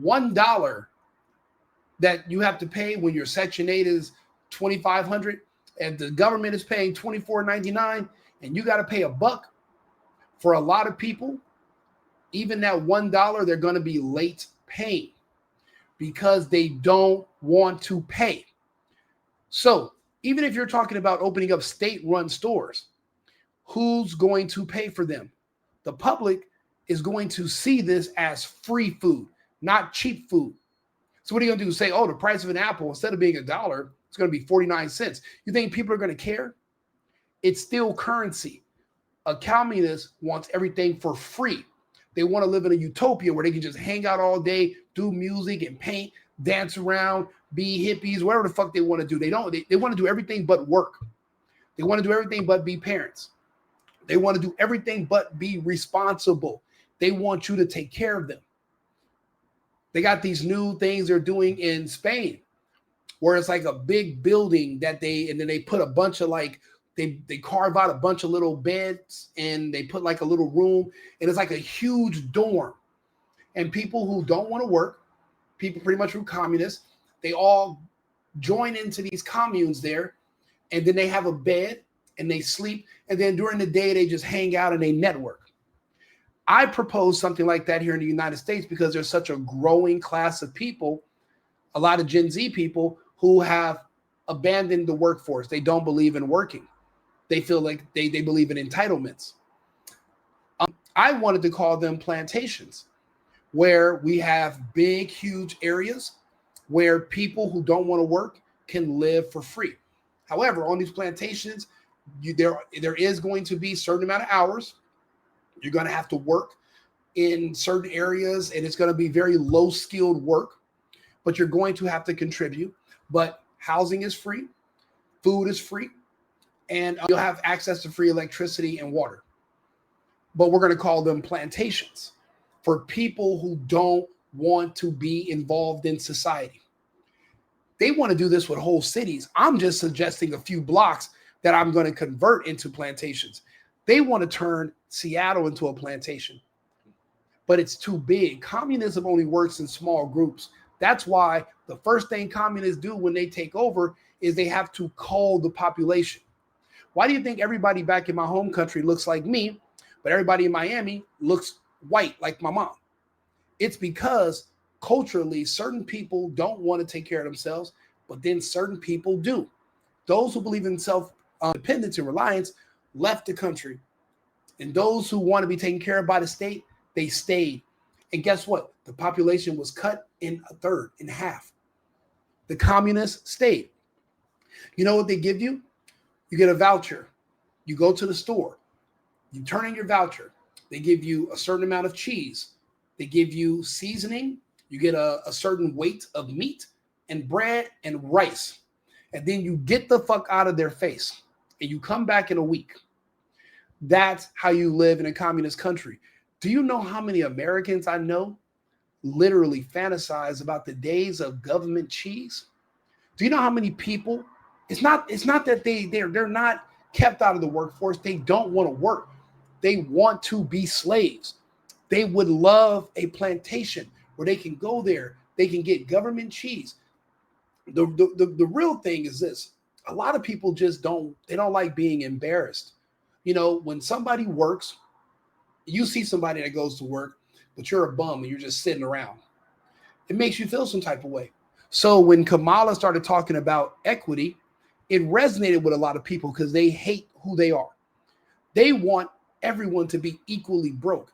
$1 that you have to pay when your Section 8 is $2,500 and the government is paying $24.99 and you got to pay $1 for a lot of people, even that $1, they're going to be late paying because they don't want to pay. So even if you're talking about opening up state-run stores, who's going to pay for them? The public is going to see this as free food, not cheap food. So what are you going to do? Say, oh, the price of an apple, instead of being $1, it's going to be 49 cents. You think people are going to care? It's still currency. A communist wants everything for free. They want to live in a utopia where they can just hang out all day, do music and paint, dance around, be hippies, whatever the fuck they want to do. They want to do everything but work. They want to do everything but be parents. They want to do everything but be responsible. They want you to take care of them. They got these new things they're doing in Spain where it's like a big building and then they put a bunch of they carve out a bunch of little beds and they put like a little room and it's like a huge dorm. And people who don't want to work, people pretty much who are communists, they all join into these communes there, and then they have a bed and they sleep, and then during the day they just hang out and they network. I propose something like that here in the United States because there's such a growing class of people, a lot of Gen Z people who have abandoned the workforce. They don't believe in working. They feel like they believe in entitlements. I wanted to call them plantations, where we have big, huge areas where people who don't want to work can live for free. However, on these plantations, there is going to be a certain amount of hours. You're going to have to work in certain areas, and it's going to be very low-skilled work, but you're going to have to contribute. But housing is free, food is free, and you'll have access to free electricity and water. But we're going to call them plantations for people who don't want to be involved in society. They want to do this with whole cities. I'm just suggesting a few blocks that I'm going to convert into plantations. They want to turn Seattle into a plantation, but it's too big. Communism only works in small groups. That's why the first thing communists do when they take over is they have to cull the population. Why do you think everybody back in my home country looks like me, but everybody in Miami looks white like my mom? It's because culturally, certain people don't want to take care of themselves, but then certain people do. Those who believe in self-dependency and reliance left the country. And those who want to be taken care of by the state, they stayed. And guess what? The population was cut in a third, in half. The communists stayed. You know what they give you? You get a voucher. You go to the store. You turn in your voucher. They give you a certain amount of cheese. They give you seasoning. You get a certain weight of meat and bread and rice. And then you get the fuck out of their face. And you come back in a week. That's how you live in a communist country. Do you know how many Americans I know literally fantasize about the days of government cheese? Do you know how many people? It's not that they're not kept out of the workforce. They don't want to work. They want to be slaves. They would love a plantation where they can go there. They can get government cheese. The real thing is this. A lot of people just don't like being embarrassed. You know, when somebody works, you see somebody that goes to work, but you're a bum and you're just sitting around. It makes you feel some type of way. So when Kamala started talking about equity, it resonated with a lot of people because they hate who they are. They want everyone to be equally broke.